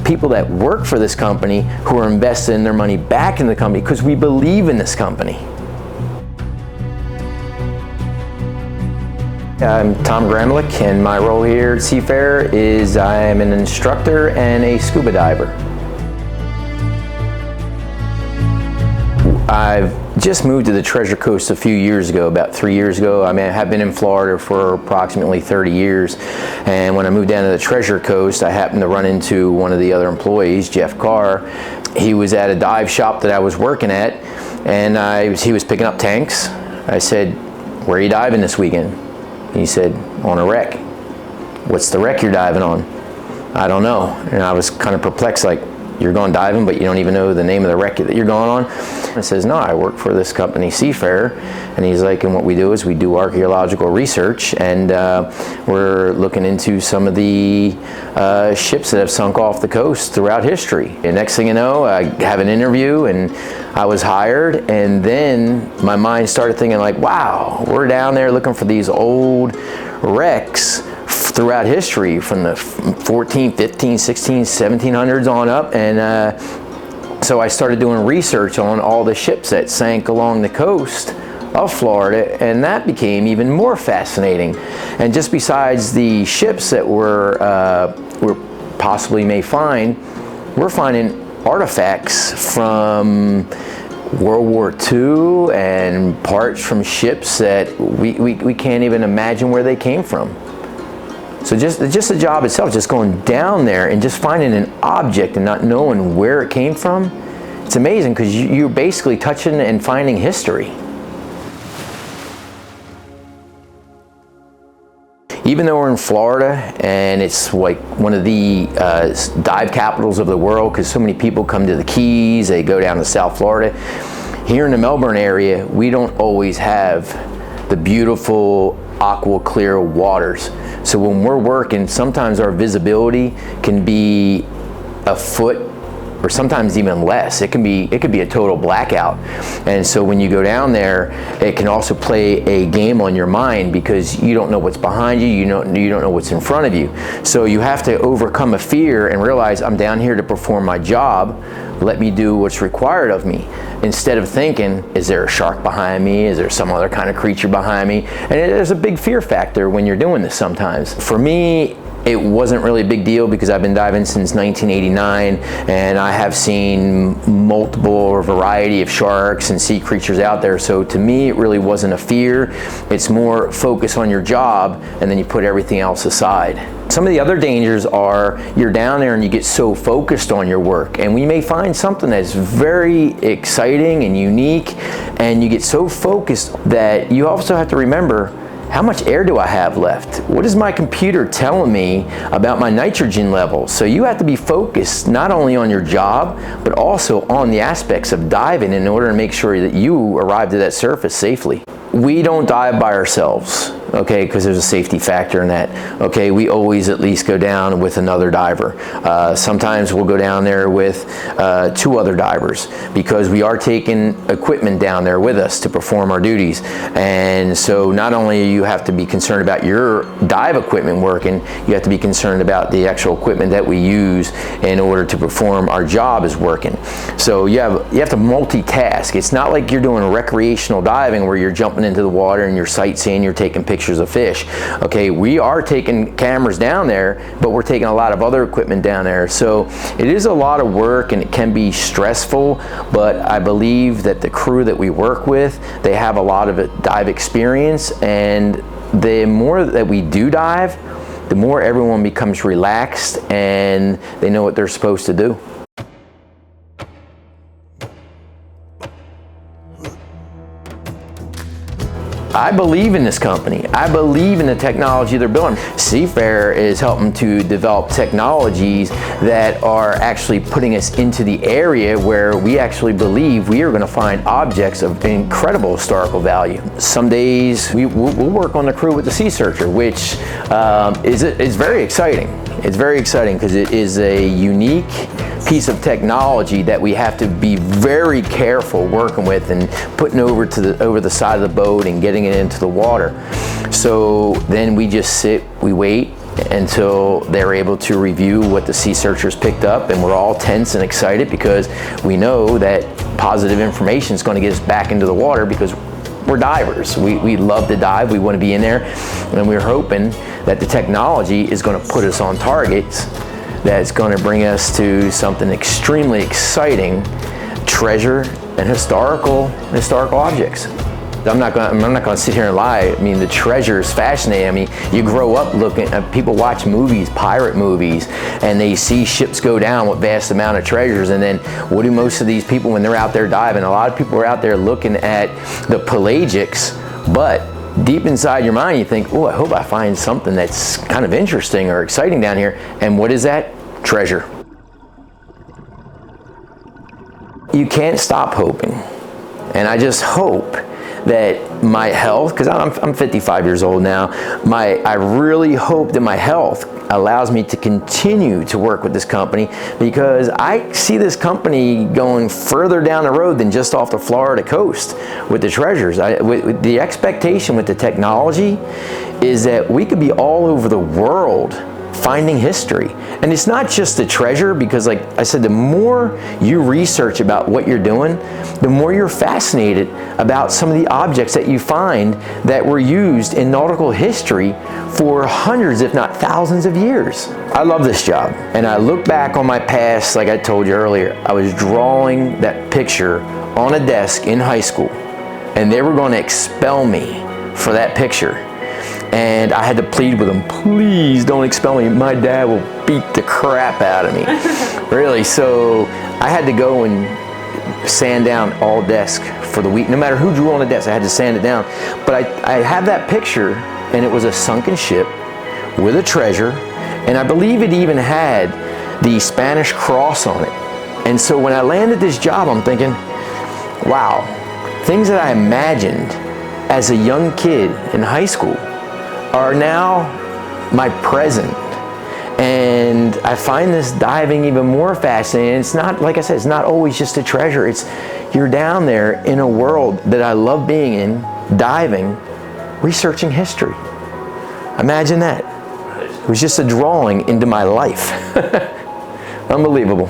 people that work for this company who are investing their money back in the company because we believe in this company. I'm Tom Granlich, and my role here at Seafarer is I am an instructor and a scuba diver. I've just moved to the Treasure Coast a few years ago, about 3 years ago. I have been in Florida for approximately 30 years, and when I moved down to the Treasure Coast, I happened to run into one of the other employees, Jeff Carr. He was at a dive shop that I was working at, and he was picking up tanks. I said, "Where are you diving this weekend?" He said, "On a wreck." "What's the wreck you're diving on?" "I don't know." And I was kind of perplexed, like, "You're going diving, but you don't even know the name of the wreck that you're going on?" I says, "No, I work for this company, Seafarer." And he's like, "And what we do is we do archaeological research, and we're looking into some of the ships that have sunk off the coast throughout history." And next thing you know, I have an interview, and I was hired, and then my mind started thinking like, wow, we're down there looking for these old wrecks throughout history from the 14, 15, 16, 1700s on up. And so I started doing research on all the ships that sank along the coast of Florida, and that became even more fascinating. And just besides the ships that we're possibly may find, we're finding artifacts from World War II and parts from ships that we can't even imagine where they came from. So just the job itself, just going down there and just finding an object and not knowing where it came from, it's amazing because you're basically touching and finding history. Even though we're in Florida and it's like one of the dive capitals of the world because so many people come to the Keys, they go down to South Florida. Here in the Melbourne area, we don't always have the beautiful aqua clear waters. So when we're working, sometimes our visibility can be a foot or sometimes even less. It could be a total blackout. And so when you go down there, it can also play a game on your mind because you don't know what's behind you, you don't know what's in front of you. So you have to overcome a fear and realize I'm down here to perform my job. Let me do what's required of me. Instead of thinking, is there a shark behind me? Is there some other kind of creature behind me? And there's a big fear factor when you're doing this sometimes. For me, it wasn't really a big deal because I've been diving since 1989 and I have seen multiple or variety of sharks and sea creatures out there. So to me, it really wasn't a fear. It's more focus on your job and then you put everything else aside. Some of the other dangers are you're down there and you get so focused on your work, and we may find something that's very exciting and unique, and you get so focused that you also have to remember, how much air do I have left? What is my computer telling me about my nitrogen levels? So you have to be focused not only on your job, but also on the aspects of diving in order to make sure that you arrive to that surface safely. We don't dive by ourselves, okay, because there's a safety factor in that. Okay, we always at least go down with another diver. Sometimes we'll go down there with 2 other divers because we are taking equipment down there with us to perform our duties. And so not only you have to be concerned about your dive equipment working, you have to be concerned about the actual equipment that we use in order to perform our job is working. So you have to multitask. It's not like you're doing recreational diving where you're jumping into the water and you're sightseeing, you're taking pictures of fish. Okay, we are taking cameras down there, but we're taking a lot of other equipment down there. So it is a lot of work and it can be stressful, but I believe that the crew that we work with, they have a lot of dive experience, and the more that we do dive, the more everyone becomes relaxed and they know what they're supposed to do. I believe in this company. I believe in the technology they're building. Seafarer is helping to develop technologies that are actually putting us into the area where we actually believe we are going to find objects of incredible historical value. Some days we'll work on the crew with the SeaSearcher, which is very exciting. It's very exciting because it is a unique piece of technology that we have to be very careful working with and putting over the side of the boat and getting it into the water. So then we just sit, we wait, until they're able to review what the SeaSearchers picked up, and we're all tense and excited because we know that positive information is going to get us back into the water because we're divers. We love to dive, we want to be in there, and we're hoping that the technology is going to put us on targets that's going to bring us to something extremely exciting, treasure and historical objects. I'm not going to sit here and lie. I mean, the treasure is fascinating. I mean, you grow up looking at, people watch movies, pirate movies, and they see ships go down with vast amount of treasures, and then what do most of these people when they're out there diving? A lot of people are out there looking at the pelagics, but deep inside your mind you think, oh, I hope I find something that's kind of interesting or exciting down here. And what is that? Treasure. You can't stop hoping. And I just hope that my health, because I'm 55 years old now, I really hope that my health allows me to continue to work with this company, because I see this company going further down the road than just off the Florida coast with the treasures. With the expectation with the technology is that we could be all over the world finding history. And it's not just the treasure, because like I said, the more you research about what you're doing, the more you're fascinated about some of the objects that you find that were used in nautical history for hundreds, if not thousands of years. I love this job. And I look back on my past, like I told you earlier, I was drawing that picture on a desk in high school, and they were going to expel me for that picture. And I had to plead with them, please don't expel me. My dad will beat the crap out of me. Really, so I had to go and sand down all desk for the week. No matter who drew on the desk, I had to sand it down. But I have that picture, and it was a sunken ship with a treasure, and I believe it even had the Spanish cross on it. And so when I landed this job, I'm thinking, wow, things that I imagined as a young kid in high school are now my present. And I find this diving even more fascinating. It's not, like I said, it's not always just a treasure. It's, you're down there in a world that I love being in, diving, researching history. Imagine that. It was just a drawing into my life. Unbelievable.